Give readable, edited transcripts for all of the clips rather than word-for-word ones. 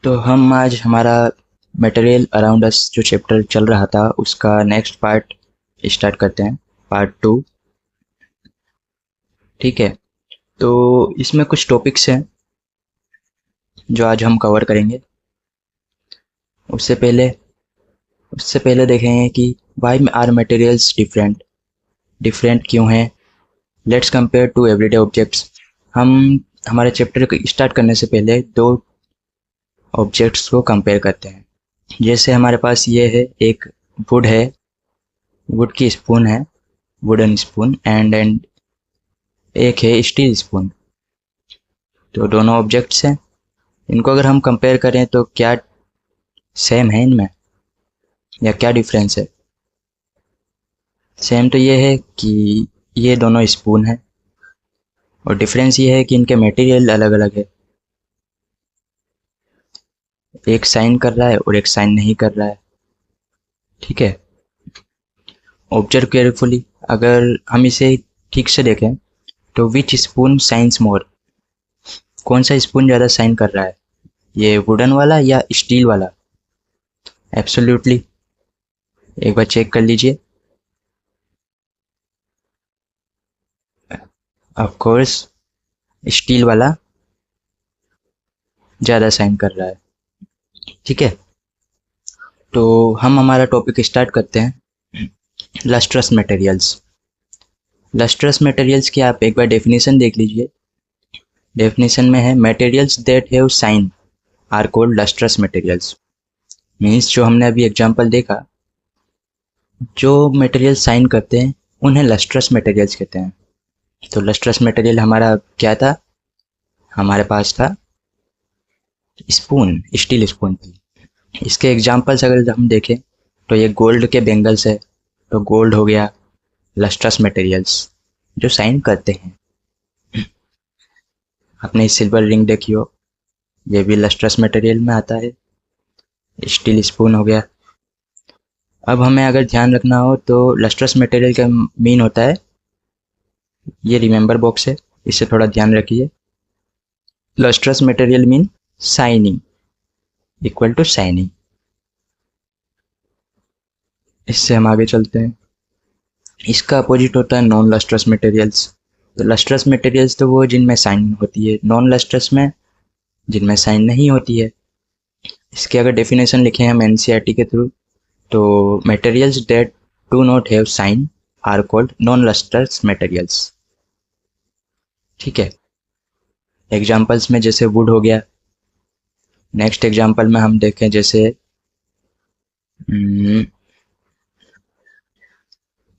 तो हम आज हमारा मटेरियल अराउंड अस जो चैप्टर चल रहा था उसका नेक्स्ट पार्ट स्टार्ट करते हैं, पार्ट 2। ठीक है, तो इसमें कुछ टॉपिक्स हैं जो आज हम कवर करेंगे। उससे पहले उससे पहले देखेंगे कि why are materials different, different क्यों हैं। Let's compare to everyday objects. हम हमारे चैप्टर को स्टार्ट करने से पहले दो ऑब्जेक्ट्स को कंपेयर करते हैं। जैसे हमारे पास ये है, एक वुड है, वुड की स्पून है, वुडन स्पून, एंड एक है स्टील स्पून। तो दोनों ऑब्जेक्ट्स हैं, इनको अगर हम कंपेयर करें तो क्या सेम है इनमें या क्या डिफरेंस है। सेम तो ये है कि ये दोनों स्पून है, और डिफरेंस ये है कि इनके मटेरियल अलग अलग है। एक साइन कर रहा है और एक साइन नहीं कर रहा है। ठीक है, ऑब्जर्व केयरफुली, अगर हम इसे ठीक से देखें तो विच स्पून साइंस मोर, कौन सा स्पून ज़्यादा साइन कर रहा है, ये वुडन वाला या स्टील वाला। एब्सोल्युटली, एक बार चेक कर लीजिए। ऑफ कोर्स स्टील वाला ज़्यादा साइन कर रहा है। ठीक है, तो हम हमारा टॉपिक स्टार्ट करते हैं। Lustrous materials. लस्ट्रस मटेरियल्स की आप एक बार डेफिनेशन देख लीजिए। डेफिनेशन में है, materials that have shine are called lustrous materials. Means जो हमने अभी एग्जांपल देखा, जो मटेरियल साइन करते हैं उन्हें लस्ट्रस मटेरियल्स कहते हैं। तो लस्ट्रस मटेरियल हमारा क्या था, हमारे पास था स्पून, स्टील स्पून थी। इसके एग्जांपल्स अगर हम देखें तो ये गोल्ड के बेंगल्स है, तो गोल्ड हो गया लस्ट्रस मटेरियल्स जो साइन करते हैं। आपने सिल्वर रिंग देखी हो, ये भी लस्ट्रस मटेरियल में आता है। स्टील स्पून हो गया। अब हमें अगर ध्यान रखना हो तो लस्ट्रस मटेरियल का मीन होता है, ये रिमेंबर बॉक्स है, इससे थोड़ा ध्यान रखिए। Lustrous material mean shining, equal to shining. इससे हम आगे चलते हैं। इसका अपोजिट होता है नॉन लस्ट्रस मटेरियल्स। तो लस्ट्रस मटेरियल्स तो वो जिनमें शाइन होती है, नॉन लस्ट्रस में जिनमें शाइन नहीं होती है। इसके अगर डेफिनेशन लिखें हम एनसीईआरटी के थ्रू, तो materials that do not have shine are called non lustrous materials. ठीक है, एग्जांपल्स में जैसे वुड हो गया। नेक्स्ट एग्जांपल में हम देखें जैसे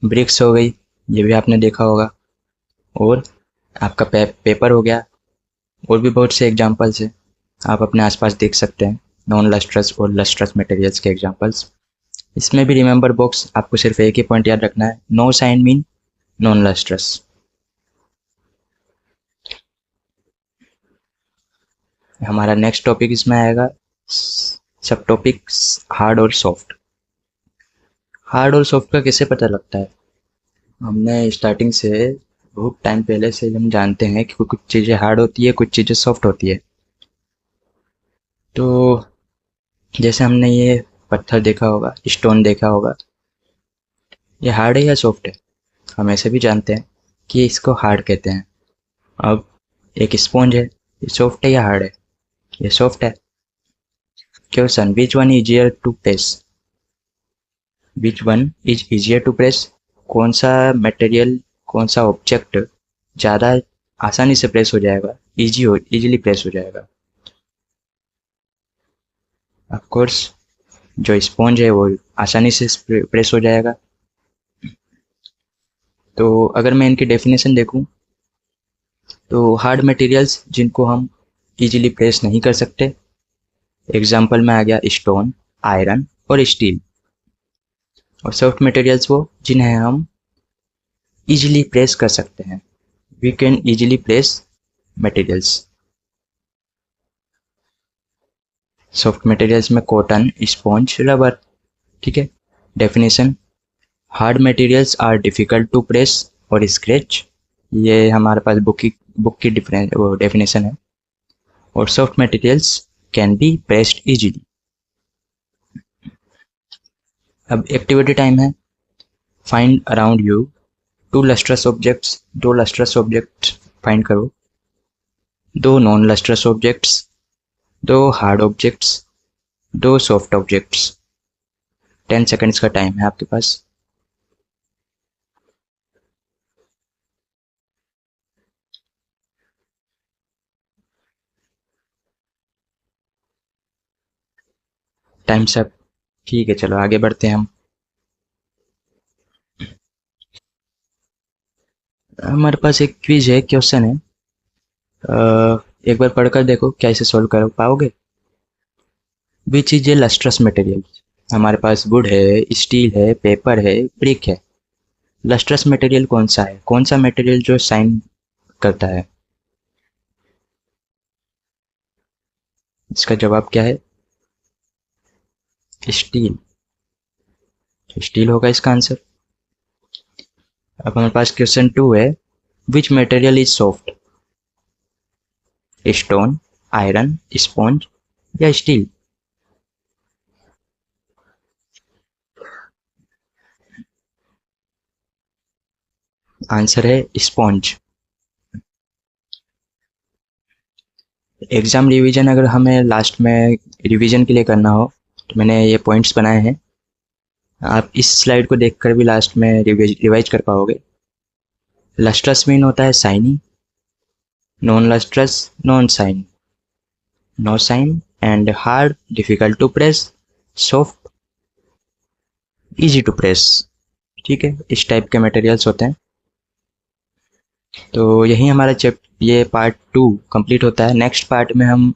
ब्रिक्स हो गई, ये भी आपने देखा होगा, और आपका पेपर हो गया। और भी बहुत से एग्जांपल्स हैं, आप अपने आसपास देख सकते हैं नॉन लस्ट्रस और लस्ट्रस मटेरियल्स के एग्जांपल्स। इसमें भी रिमेंबर बॉक्स, आपको सिर्फ एक ही पॉइंट याद रखना है, no shine mean non lustrous. हमारा नेक्स्ट टॉपिक इसमें आएगा सब टॉपिक्स हार्ड और सॉफ्ट। हार्ड और सॉफ्ट का कैसे पता लगता है। हमने स्टार्टिंग से बहुत टाइम पहले से हम जानते हैं कि कुछ चीज़ें हार्ड होती है, कुछ चीज़ें सॉफ्ट होती है। तो जैसे हमने ये पत्थर देखा होगा, स्टोन देखा होगा, ये हार्ड है या सॉफ्ट है। हम ऐसे भी जानते हैं कि इसको हार्ड कहते हैं। अब एक स्पॉन्ज है, ये सॉफ्ट है या हार्ड है, ये सॉफ्ट है। Question, which one easier to press, which one is easier to press, कौन सा मटेरियल, कौन सा ऑब्जेक्ट ज़्यादा आसानी से प्रेस हो जाएगा, इजीली प्रेस हो जाएगा। ऑफ कोर्स जो स्पॉन्ज है वो आसानी से प्रेस हो जाएगा। तो अगर मैं इनकी डेफिनेशन देखूं तो हार्ड मटेरियल्स जिनको हम इजीली प्रेस नहीं कर सकते, एग्जांपल में आ गया स्टोन, आयरन और स्टील। और सॉफ्ट मटेरियल्स वो जिन्हें हम इजीली प्रेस कर सकते हैं, we can easily press materials. Soft materials में कॉटन, स्पॉन्ज, रबर। ठीक है, definition, hard materials are difficult to press और स्क्रैच, ये हमारे पास बुक की डिफरेंस वो डेफिनेशन है। और soft materials can be pressed easily. अब एक्टिविटी टाइम है. Find around you two lustrous objects. दो लस्ट्रस ऑब्जेक्ट्स फाइंड करो. दो नॉन लस्ट्रस ऑब्जेक्ट्स. दो हार्ड ऑब्जेक्ट्स. दो सॉफ्ट ऑब्जेक्ट्स. 10 सेकेंड्स का टाइम है आपके पास. टाइम सब ठीक है. चलो आगे बढ़ते हैं हम. हमारे पास एक क्विज है, क्वेश्चन है. एक बार पढ़कर देखो क्या इसे सोल्व कर पाओगे. Which is a lustrous material. हमारे पास वुड है, स्टील है, पेपर है, ब्रिक है. लस्ट्रस मटेरियल कौन सा है, कौन सा मटेरियल जो शाइन करता है. इसका जवाब क्या है. स्टील. स्टील होगा इसका आंसर. अब हमारे पास क्वेश्चन 2 है. Which material is soft. Stone, iron, sponge या स्टील. आंसर है स्पॉन्ज. एग्जाम रिवीजन अगर हमें लास्ट में रिवीजन के लिए करना हो तो मैंने ये पॉइंट्स बनाए हैं. आप इस स्लाइड को देखकर भी लास्ट में रिवाइज कर पाओगे. लस्ट्रस मीन होता है shiny. Non lustrous non shine, no shine. And hard difficult to press. Soft easy to press. ठीक है, इस टाइप के मटेरियल्स होते हैं. तो यही हमारा ये पार्ट 2 कंप्लीट होता है. नेक्स्ट पार्ट में हम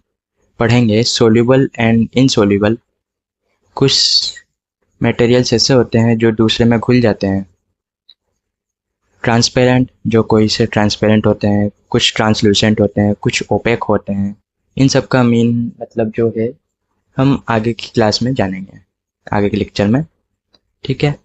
पढ़ेंगे सोल्यूबल एंड इनसोल्यूबल. कुछ मटेरियल्स ऐसे होते हैं जो दूसरे में घुल जाते हैं. ट्रांसपेरेंट, जो कोई से ट्रांसपेरेंट होते हैं, कुछ ट्रांसलूसेंट होते हैं, कुछ ओपेक होते हैं. इन सब का मीन मतलब जो है हम आगे की क्लास में जानेंगे, आगे के लेक्चर में. ठीक है.